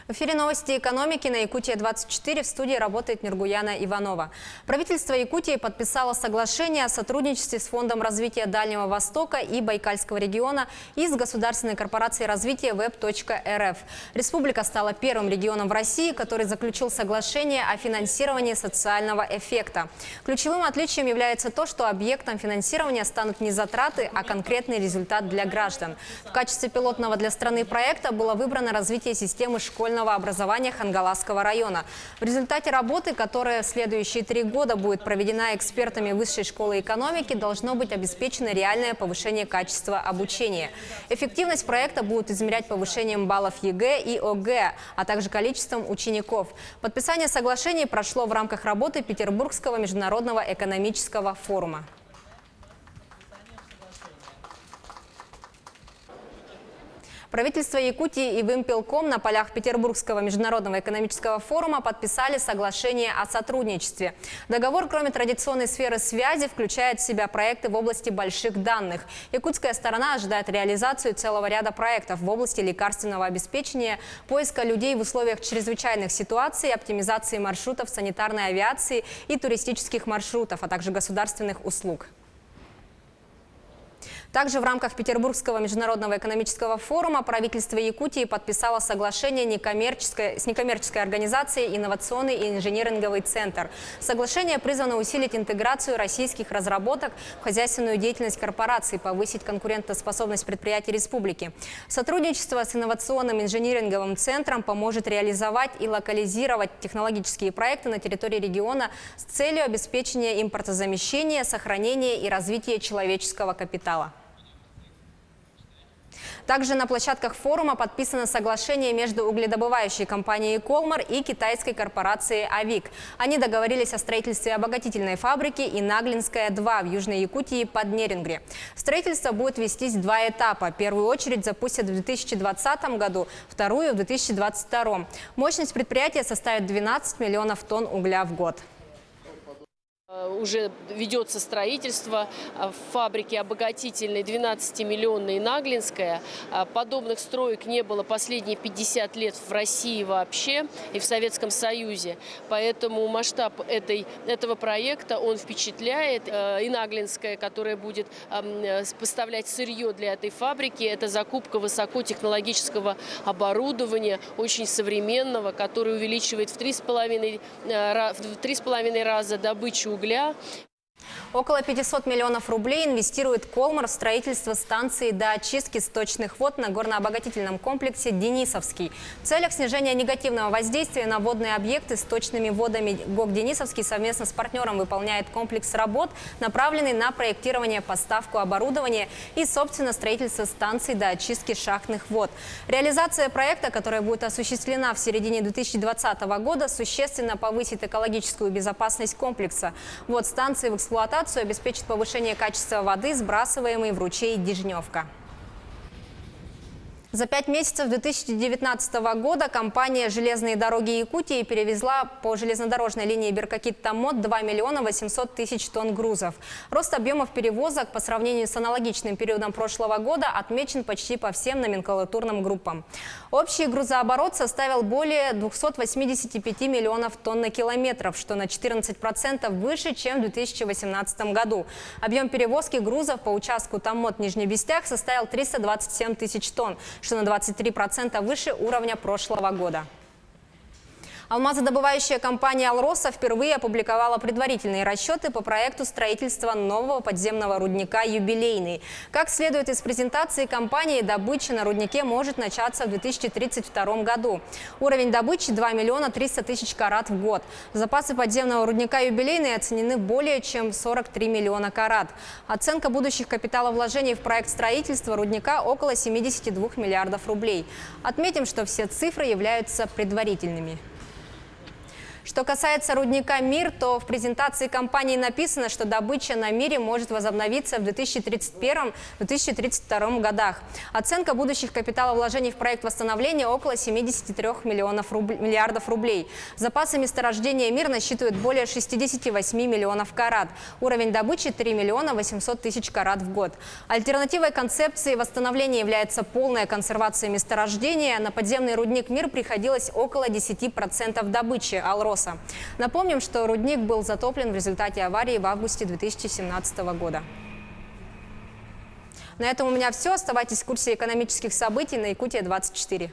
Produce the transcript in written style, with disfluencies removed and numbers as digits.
В эфире новости экономики на Якутия-24. В студии работает Миргуяна Иванова. Правительство Якутии подписало соглашение о сотрудничестве с Фондом развития Дальнего Востока и Байкальского региона и с государственной корпорацией развития Web.рф. Республика стала первым регионом в России, который заключил соглашение о финансировании социального эффекта. Ключевым отличием является то, что объектом финансирования станут не затраты, а конкретный результат для граждан. В качестве пилотного для страны проекта было выбрано развитие системы школьного образования Хангаласского района. В результате работы, которая в следующие 3 года будет проведена экспертами Высшей школы экономики, должно быть обеспечено реальное повышение качества обучения. Эффективность проекта будут измерять повышением баллов ЕГЭ и ОГЭ, а также количеством учеников. Подписание соглашений прошло в рамках работы Петербургского международного экономического форума. Правительство Якутии и Вимпелком на полях Петербургского международного экономического форума подписали соглашение о сотрудничестве. Договор, кроме традиционной сферы связи, включает в себя проекты в области больших данных. Якутская сторона ожидает реализацию целого ряда проектов в области лекарственного обеспечения, поиска людей в условиях чрезвычайных ситуаций, оптимизации маршрутов санитарной авиации и туристических маршрутов, а также государственных услуг. Также в рамках Петербургского международного экономического форума правительство Якутии подписало соглашение с некоммерческой организацией «Инновационный и инжиниринговый центр». Соглашение призвано усилить интеграцию российских разработок в хозяйственную деятельность корпораций, повысить конкурентоспособность предприятий республики. Сотрудничество с инновационным инжиниринговым центром поможет реализовать и локализировать технологические проекты на территории региона с целью обеспечения импортозамещения, сохранения и развития человеческого капитала. Также на площадках форума подписано соглашение между угледобывающей компанией «Колмар» и китайской корпорацией «Авик». Они договорились о строительстве обогатительной фабрики «Инаглинская-2» в Южной Якутии под Нерингре. Строительство будет вестись в 2 этапа. Первую очередь запустят в 2020 году, вторую – в 2022. Мощность предприятия составит 12 миллионов тонн угля в год. Уже ведется строительство фабрики обогатительной 12-миллионной Наглинская. Подобных строек не было последние 50 лет в России вообще и в Советском Союзе. Поэтому масштаб этого проекта, он впечатляет. И Наглинская, которая будет поставлять сырье для этой фабрики, это закупка высокотехнологического оборудования, очень современного, которое увеличивает в 3,5 раза добычу угля. Около 500 миллионов рублей инвестирует «Колмар» в строительство станции доочистки сточных вод на горнообогатительном комплексе «Денисовский». В целях снижения негативного воздействия на водные объекты сточными водами ГОК «Денисовский» совместно с партнером выполняет комплекс работ, направленный на проектирование, поставку оборудования и, собственно, строительство станции доочистки шахтных вод. Реализация проекта, которая будет осуществлена в середине 2020 года, существенно повысит экологическую безопасность комплекса. Вот станции в эксплуатацию обеспечит повышение качества воды, сбрасываемой в ручей Дежневка. За 5 месяцев 2019 года компания «Железные дороги Якутии» перевезла по железнодорожной линии Беркакит-Томмот 2 миллиона 800 тысяч тонн грузов. Рост объемов перевозок по сравнению с аналогичным периодом прошлого года отмечен почти по всем номенклатурным группам. Общий грузооборот составил более 285 миллионов тонн на километров, что на 14% выше, чем в 2018 году. Объем перевозки грузов по участку Томмот-Нижнебестях составил 327 тысяч тонн, что на 23% выше уровня прошлого года. Алмазодобывающая компания «Алроса» впервые опубликовала предварительные расчеты по проекту строительства нового подземного рудника «Юбилейный». Как следует из презентации компании, добыча на руднике может начаться в 2032 году. Уровень добычи – 2 миллиона 300 тысяч карат в год. Запасы подземного рудника «Юбилейный» оценены более чем 43 миллиона карат. Оценка будущих капиталовложений в проект строительства рудника – около 72 миллиардов рублей. Отметим, что все цифры являются предварительными. Что касается рудника «Мир», то в презентации компании написано, что добыча на «Мире» может возобновиться в 2031-2032 годах. Оценка будущих капиталовложений в проект восстановления около 73 миллиардов рублей. Запасы месторождения «Мир» насчитывают более 68 миллионов карат. Уровень добычи 3 миллиона 800 тысяч карат в год. Альтернативой концепции восстановления является полная консервация месторождения. На подземный рудник «Мир» приходилось около 10% добычи «Алроса». Напомним, что рудник был затоплен в результате аварии в августе 2017 года. На этом у меня все. Оставайтесь в курсе экономических событий на Якутия 24.